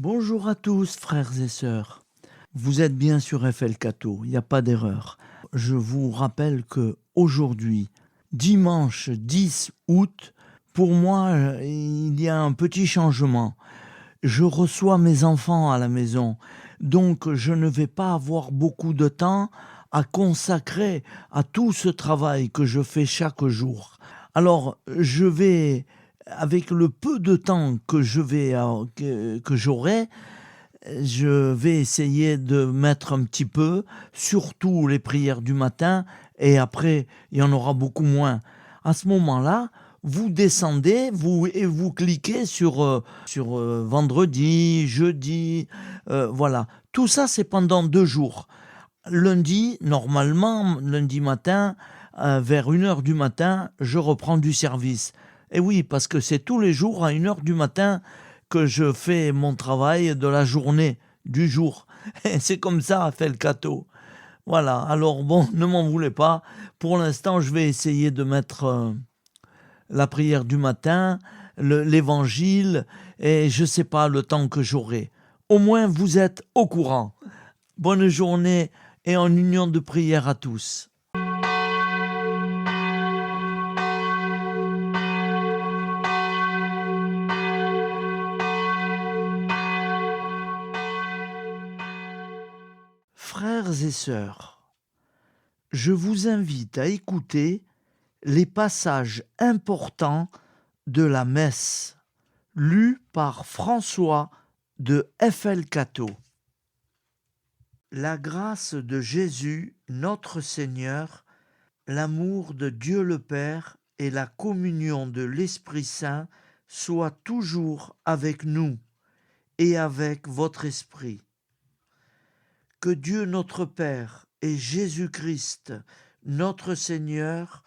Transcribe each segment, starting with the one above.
Bonjour à tous, frères et sœurs. Vous êtes bien sur FL Cato, il n'y a pas d'erreur. Je vous rappelle que aujourd'hui, dimanche 10 août, pour moi, il y a un petit changement. Je reçois mes enfants à la maison, donc je ne vais pas avoir beaucoup de temps à consacrer à tout ce travail que je fais chaque jour. Alors, je vais, avec le peu de temps que j'aurai, je vais essayer de mettre un petit peu, surtout les prières du matin, et après, il y en aura beaucoup moins. À ce moment-là, vous descendez et vous cliquez sur vendredi, jeudi, voilà. Tout ça, c'est pendant 2 jours. Lundi, normalement, lundi matin, vers 1 heure du matin, je reprends du service. Et oui, parce que c'est tous les jours à 1 heure du matin que je fais mon travail de la journée, du jour. Et c'est comme ça, fait le cateau. Voilà, alors bon, ne m'en voulez pas. Pour l'instant, je vais essayer de mettre la prière du matin, l'évangile, et je ne sais pas le temps que j'aurai. Au moins, vous êtes au courant. Bonne journée et en union de prière à tous. Frères et sœurs, je vous invite à écouter les passages importants de la messe lus par François de FL Cato. La grâce de Jésus, notre Seigneur, l'amour de Dieu le Père et la communion de l'Esprit Saint soient toujours avec nous et avec votre esprit. Que Dieu notre Père et Jésus-Christ, notre Seigneur,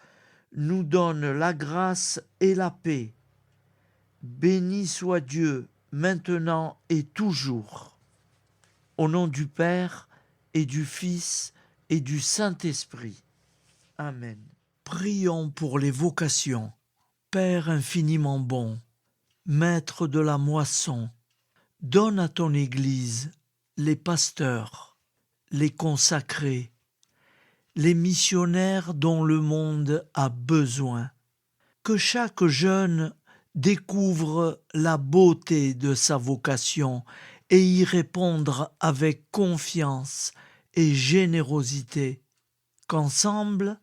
nous donne la grâce et la paix. Béni soit Dieu, maintenant et toujours. Au nom du Père et du Fils et du Saint-Esprit. Amen. Prions pour les vocations. Père infiniment bon, Maître de la moisson, donne à ton Église les pasteurs, les consacrés, les missionnaires dont le monde a besoin. Que chaque jeune découvre la beauté de sa vocation et y répondre avec confiance et générosité. Qu'ensemble,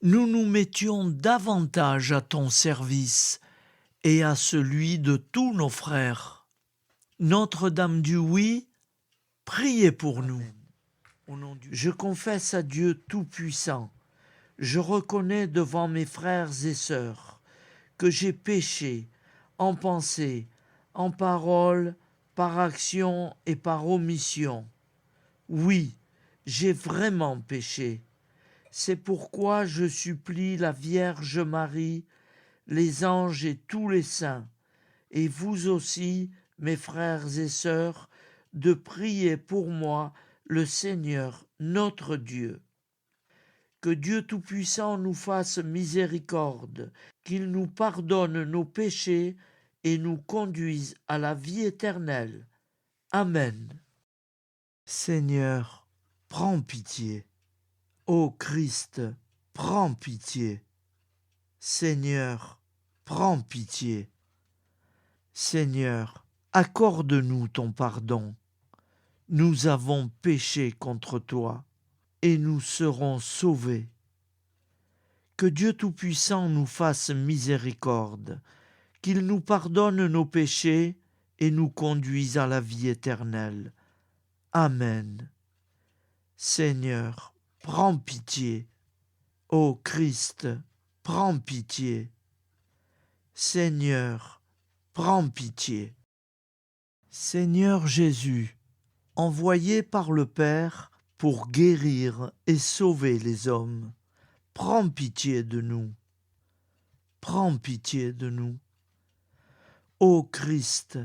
nous nous mettions davantage à ton service et à celui de tous nos frères. Notre-Dame du Oui, priez pour nous. Je confesse à Dieu Tout-Puissant, je reconnais devant mes frères et sœurs que j'ai péché en pensée, en parole, par action et par omission. Oui, j'ai vraiment péché. C'est pourquoi je supplie la Vierge Marie, les anges et tous les saints, et vous aussi, mes frères et sœurs, de prier pour moi le Seigneur notre Dieu. Que Dieu Tout-Puissant nous fasse miséricorde, qu'il nous pardonne nos péchés et nous conduise à la vie éternelle. Amen. Seigneur, prends pitié. Ô Christ, prends pitié. Seigneur, prends pitié. Seigneur, accorde-nous ton pardon. Nous avons péché contre toi et nous serons sauvés. Que Dieu Tout-Puissant nous fasse miséricorde, qu'il nous pardonne nos péchés et nous conduise à la vie éternelle. Amen. Seigneur, prends pitié. Ô Christ, prends pitié. Seigneur, prends pitié. Seigneur Jésus, envoyé par le Père pour guérir et sauver les hommes, prends pitié de nous. Prends pitié de nous. Ô Christ,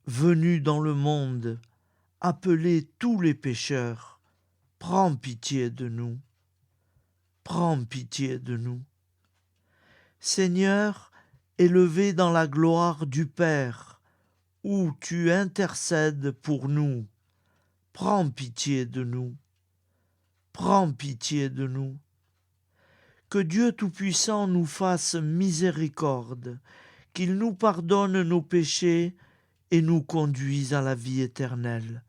venu dans le monde, appeler tous les pécheurs, prends pitié de nous. Prends pitié de nous. Seigneur, élevé dans la gloire du Père, où tu intercèdes pour nous, prends pitié de nous, prends pitié de nous. Que Dieu Tout-Puissant nous fasse miséricorde, qu'il nous pardonne nos péchés et nous conduise à la vie éternelle.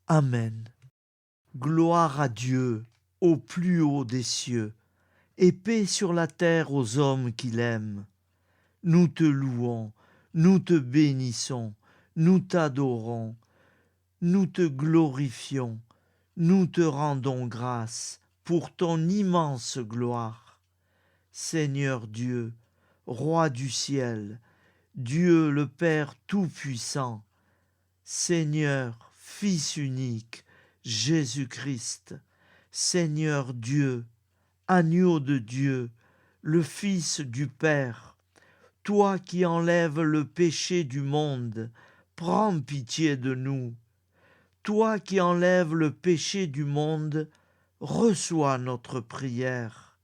Amen. Gloire à Dieu au plus haut des cieux, et paix sur la terre aux hommes qu'il aime. Nous te louons, nous te bénissons, nous t'adorons, nous te glorifions, nous te rendons grâce pour ton immense gloire. Seigneur Dieu, Roi du ciel, Dieu le Père Tout-Puissant, Seigneur, Fils unique, Jésus-Christ, Seigneur Dieu, Agneau de Dieu, le Fils du Père, toi qui enlèves le péché du monde, prends pitié de nous. Toi qui enlèves le péché du monde, reçois notre prière.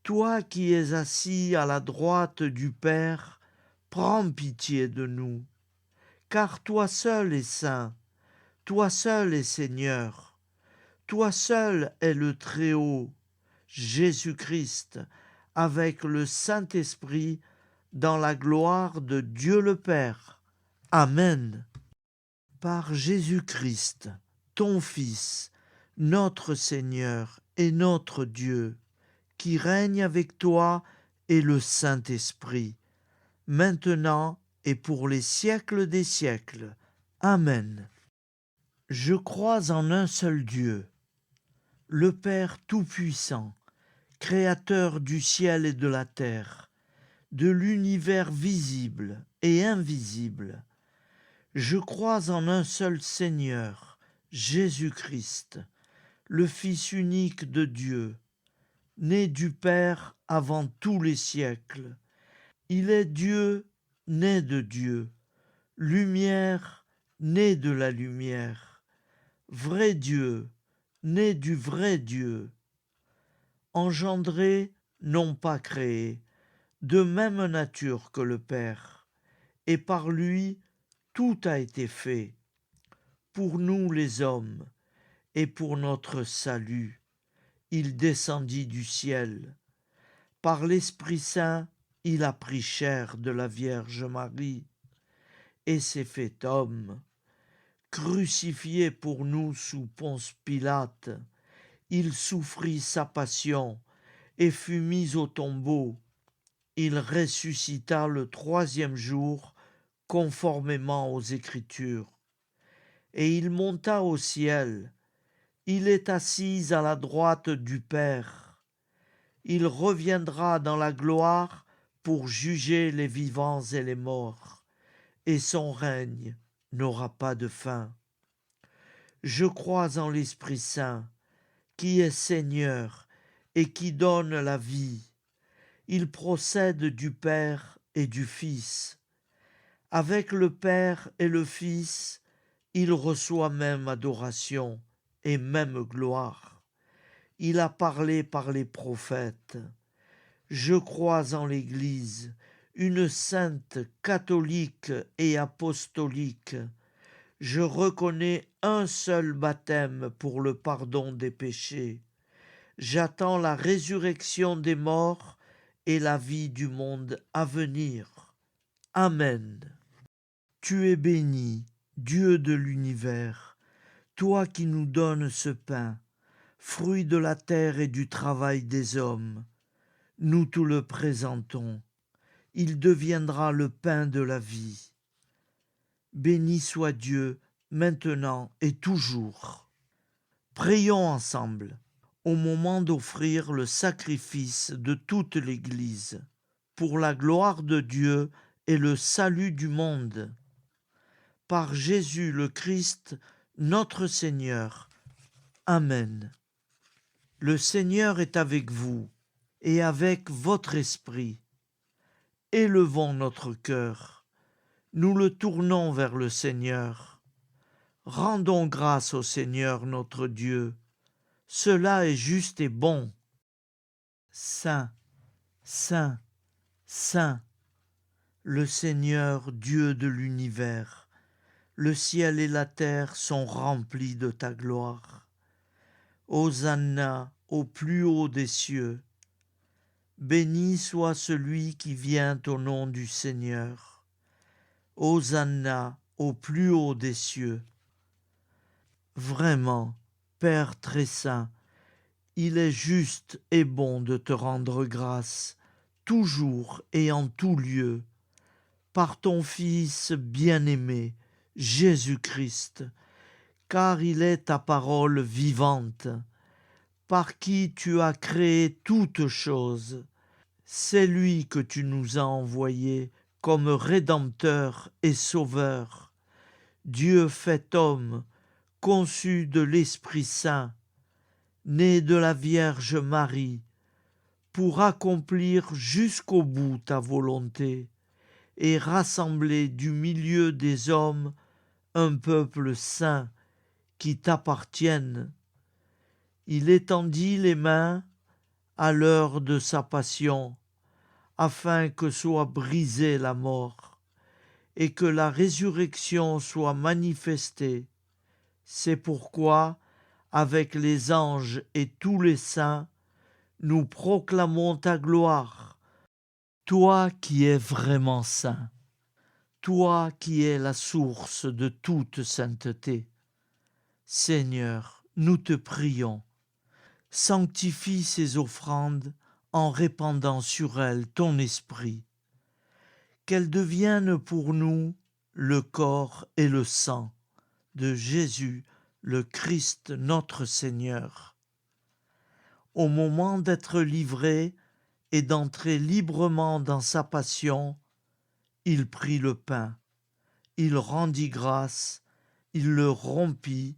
Toi qui es assis à la droite du Père, prends pitié de nous. Car toi seul es saint, toi seul es Seigneur, toi seul es le Très-Haut, Jésus-Christ, avec le Saint-Esprit, dans la gloire de Dieu le Père. Amen. Par Jésus-Christ, ton Fils, notre Seigneur et notre Dieu, qui règne avec toi et le Saint-Esprit, maintenant et pour les siècles des siècles. Amen. Je crois en un seul Dieu, le Père Tout-Puissant, Créateur du ciel et de la terre, de l'univers visible et invisible. Je crois en un seul Seigneur, Jésus-Christ, le Fils unique de Dieu, né du Père avant tous les siècles. Il est Dieu, né de Dieu, lumière, né de la lumière, vrai Dieu, né du vrai Dieu, engendré, non pas créé, de même nature que le Père, et par lui tout a été fait, pour nous les hommes, et pour notre salut. Il descendit du ciel. Par l'Esprit Saint, il a pris chair de la Vierge Marie, et s'est fait homme. Crucifié pour nous sous Ponce Pilate, il souffrit sa passion et fut mis au tombeau. Il ressuscita le troisième jour, conformément aux Écritures. Et il monta au ciel. Il est assis à la droite du Père. Il reviendra dans la gloire pour juger les vivants et les morts, et son règne n'aura pas de fin. Je crois en l'Esprit Saint, qui est Seigneur et qui donne la vie. Il procède du Père et du Fils. Avec le Père et le Fils, il reçoit même adoration et même gloire. Il a parlé par les prophètes. Je crois en l'Église, une sainte, catholique et apostolique. Je reconnais un seul baptême pour le pardon des péchés. J'attends la résurrection des morts et la vie du monde à venir. Amen. Tu es béni, Dieu de l'univers, toi qui nous donnes ce pain, fruit de la terre et du travail des hommes. Nous te le présentons. Il deviendra le pain de la vie. Béni soit Dieu, maintenant et toujours. Prions ensemble, au moment d'offrir le sacrifice de toute l'Église, pour la gloire de Dieu et le salut du monde. Par Jésus le Christ, notre Seigneur. Amen. Le Seigneur est avec vous et avec votre esprit. Élevons notre cœur. Nous le tournons vers le Seigneur. Rendons grâce au Seigneur notre Dieu. Cela est juste et bon. Saint, Saint, Saint, le Seigneur Dieu de l'univers, Le ciel et la terre sont remplis de ta gloire. Hosanna au plus haut des cieux. Béni soit celui qui vient au nom du Seigneur. Hosanna au plus haut des cieux. Vraiment, Père très saint, il est juste et bon de te rendre grâce, toujours et en tout lieu, par ton Fils bien-aimé, Jésus-Christ, car il est ta parole vivante, par qui tu as créé toutes choses. C'est lui que tu nous as envoyé comme Rédempteur et Sauveur, Dieu fait homme, conçu de l'Esprit Saint, né de la Vierge Marie, pour accomplir jusqu'au bout ta volonté et rassembler du milieu des hommes un peuple saint qui t'appartienne. Il étendit les mains à l'heure de sa passion, afin que soit brisée la mort et que la résurrection soit manifestée. C'est pourquoi, avec les anges et tous les saints, nous proclamons ta gloire, toi qui es vraiment saint, toi qui es la source de toute sainteté. Seigneur, nous te prions, sanctifie ces offrandes en répandant sur elles ton esprit, qu'elles deviennent pour nous le corps et le sang de Jésus, le Christ notre Seigneur. Au moment d'être livré et d'entrer librement dans sa passion, il prit le pain, il rendit grâce, il le rompit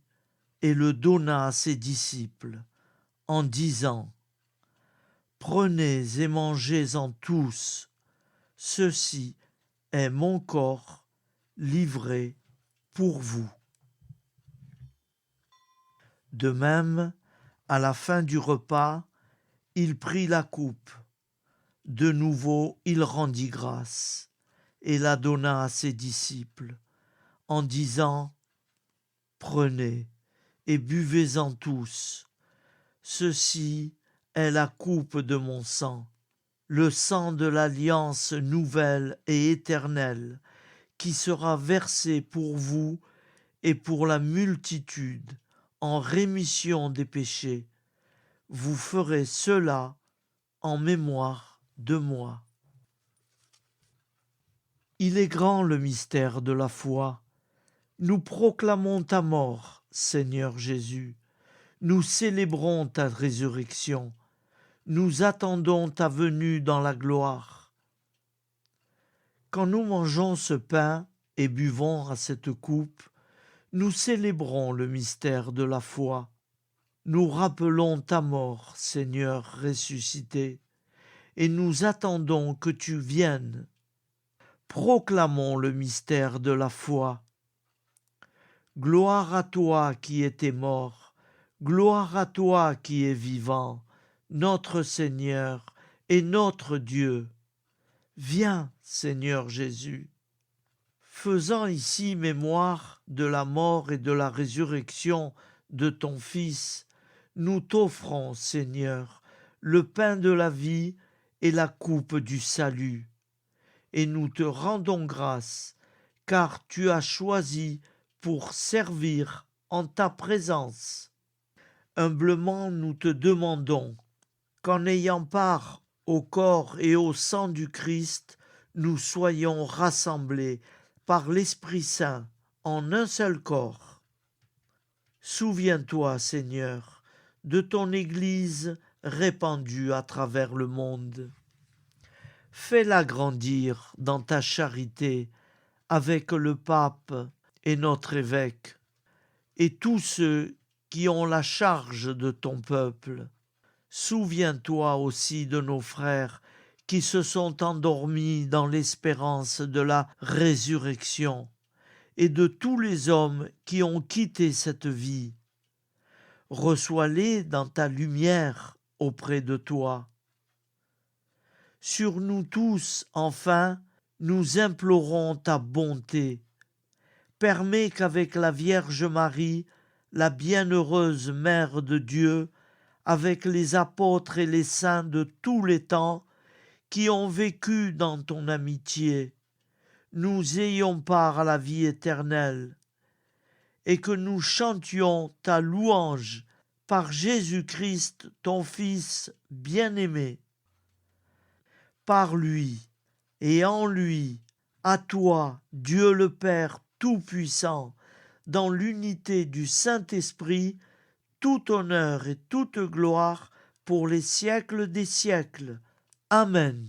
et le donna à ses disciples, en disant : Prenez et mangez-en tous, ceci est mon corps livré pour vous. De même, à la fin du repas, il prit la coupe. De nouveau, il rendit grâce et la donna à ses disciples, en disant : Prenez et buvez-en tous. Ceci est la coupe de mon sang, le sang de l'alliance nouvelle et éternelle, qui sera versé pour vous et pour la multitude en rémission des péchés. Vous ferez cela en mémoire de moi. Il est grand le mystère de la foi. Nous proclamons ta mort, Seigneur Jésus. Nous célébrons ta résurrection. Nous attendons ta venue dans la gloire. Quand nous mangeons ce pain et buvons à cette coupe, nous célébrons le mystère de la foi. Nous rappelons ta mort, Seigneur ressuscité, et nous attendons que tu viennes. Proclamons le mystère de la foi. Gloire à toi qui étais mort, gloire à toi qui es vivant, notre Seigneur et notre Dieu. Viens, Seigneur Jésus. Faisant ici mémoire de la mort et de la résurrection de ton Fils, nous t'offrons, Seigneur, le pain de la vie et la coupe du salut. Et nous te rendons grâce, car tu as choisi pour servir en ta présence. Humblement nous te demandons qu'en ayant part au corps et au sang du Christ, nous soyons rassemblés par l'Esprit Saint en un seul corps. Souviens-toi, Seigneur, de ton Église répandue à travers le monde. Fais-la grandir dans ta charité avec le pape et notre évêque, et tous ceux qui ont la charge de ton peuple. Souviens-toi aussi de nos frères qui se sont endormis dans l'espérance de la résurrection, et de tous les hommes qui ont quitté cette vie. Reçois-les dans ta lumière auprès de toi. Sur nous tous, enfin, nous implorons ta bonté. permet qu'avec la Vierge Marie, la bienheureuse Mère de Dieu, avec les apôtres et les saints de tous les temps qui ont vécu dans ton amitié, nous ayons part à la vie éternelle, et que nous chantions ta louange par Jésus-Christ, ton Fils bien-aimé. Par lui et en lui, à toi, Dieu le Père Tout-Puissant, dans l'unité du Saint-Esprit, tout honneur et toute gloire pour les siècles des siècles. Amen.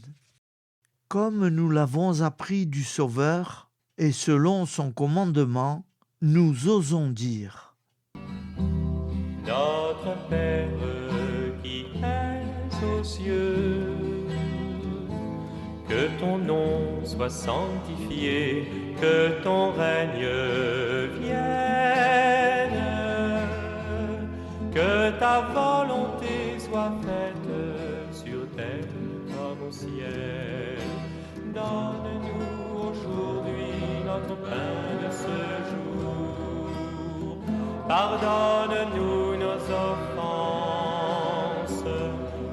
Comme nous l'avons appris du Sauveur, et selon son commandement, nous osons dire: Notre Père qui es aux cieux, que ton nom soit sanctifié, que ton règne vienne, que ta volonté soit faite sur terre comme au ciel. Donne-nous aujourd'hui notre pain de ce jour. Pardonne-nous nos offenses,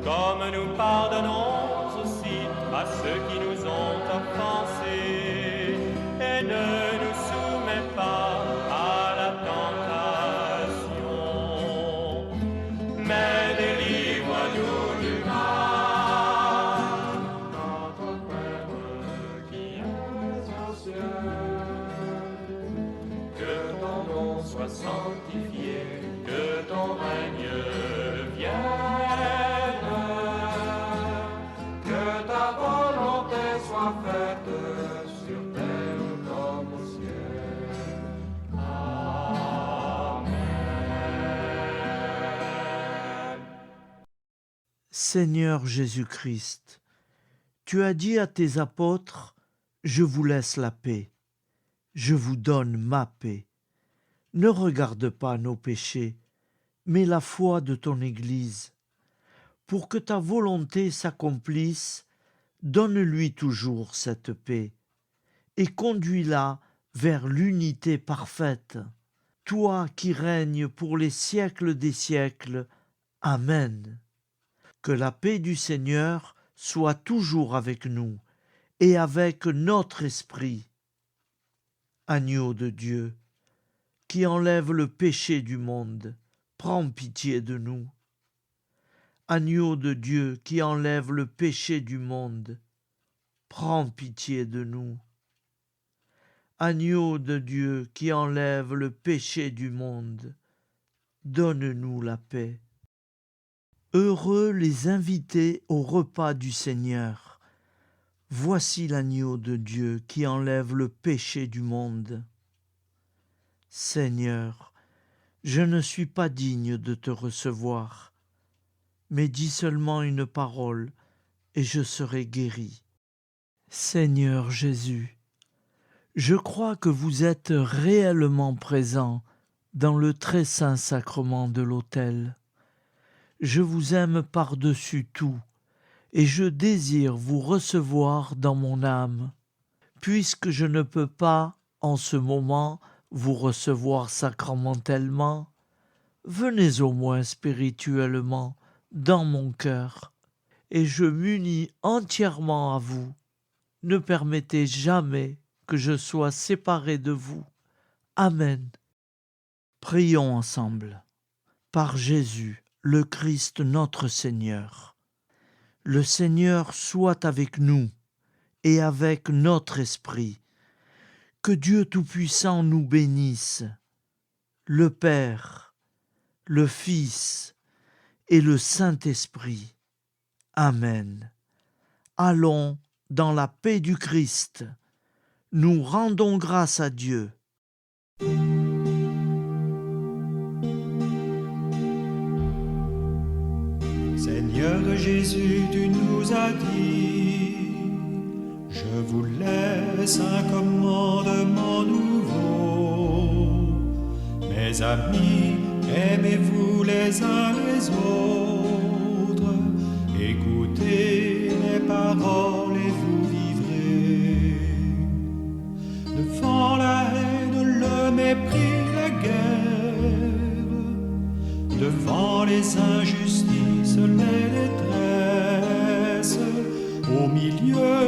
comme nous pardonnons aussi à ceux qui nous ont offensés. Et ne nous soumets pas à la tentation, mais délivre-nous du mal. Notre Père qui es aux cieux, que ton nom soit sanctifié, que ton règne vienne, que ta volonté soit faite sur terre comme au ciel. Amen. Seigneur Jésus-Christ, tu as dit à tes apôtres: je vous laisse la paix, je vous donne ma paix. Ne regarde pas nos péchés, mais la foi de ton Église. Pour que ta volonté s'accomplisse, donne-lui toujours cette paix, et conduis-la vers l'unité parfaite. Toi qui règnes pour les siècles des siècles. Amen. Que la paix du Seigneur soit toujours avec nous et avec notre esprit. Agneau de Dieu, qui enlève le péché du monde, prends pitié de nous. Agneau de Dieu qui enlève le péché du monde, prends pitié de nous. Agneau de Dieu qui enlève le péché du monde, donne-nous la paix. Heureux les invités au repas du Seigneur. Voici l'agneau de Dieu qui enlève le péché du monde. Seigneur, je ne suis pas digne de te recevoir, mais dis seulement une parole et je serai guéri. Seigneur Jésus, je crois que vous êtes réellement présent dans le très saint sacrement de l'autel. Je vous aime par-dessus tout et je désire vous recevoir dans mon âme. Puisque je ne peux pas, en ce moment, vous recevoir sacramentellement, venez au moins spirituellement dans mon cœur, et je m'unis entièrement à vous. Ne permettez jamais que je sois séparé de vous. Amen. Prions ensemble. Par Jésus, le Christ notre Seigneur. Le Seigneur soit avec nous et avec notre esprit. Que Dieu Tout-Puissant nous bénisse, le Père, le Fils et le Saint-Esprit. Amen. Allons dans la paix du Christ. Nous rendons grâce à Dieu. Seigneur Jésus, tu nous as dit: je vous laisse un commandement nouveau. Mes amis, aimez-vous les uns les autres. Écoutez mes paroles et vous vivrez. Devant la haine, jamais pris la guerre. Devant les injustices, les détresses, au milieu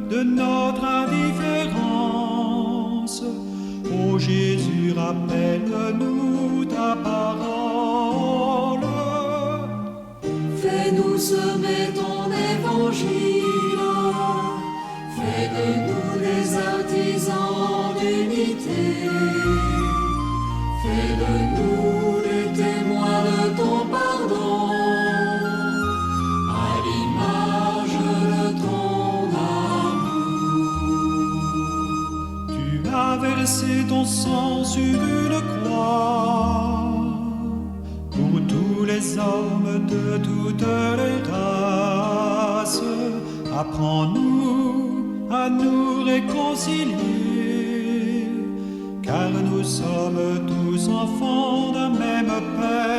de notre indifférence, ô Jésus, rappelle-nous ta parole. Fais-nous semer ton évangile, fais de nous des artisans d'unité, fais de nous des témoins de ton pardon, à l'image de ton amour. Tu as versé ton sang sur une croix pour tous les hommes de toutes les races. Apprends-nous à nous réconcilier, car nous sommes tous enfants d'un même Père.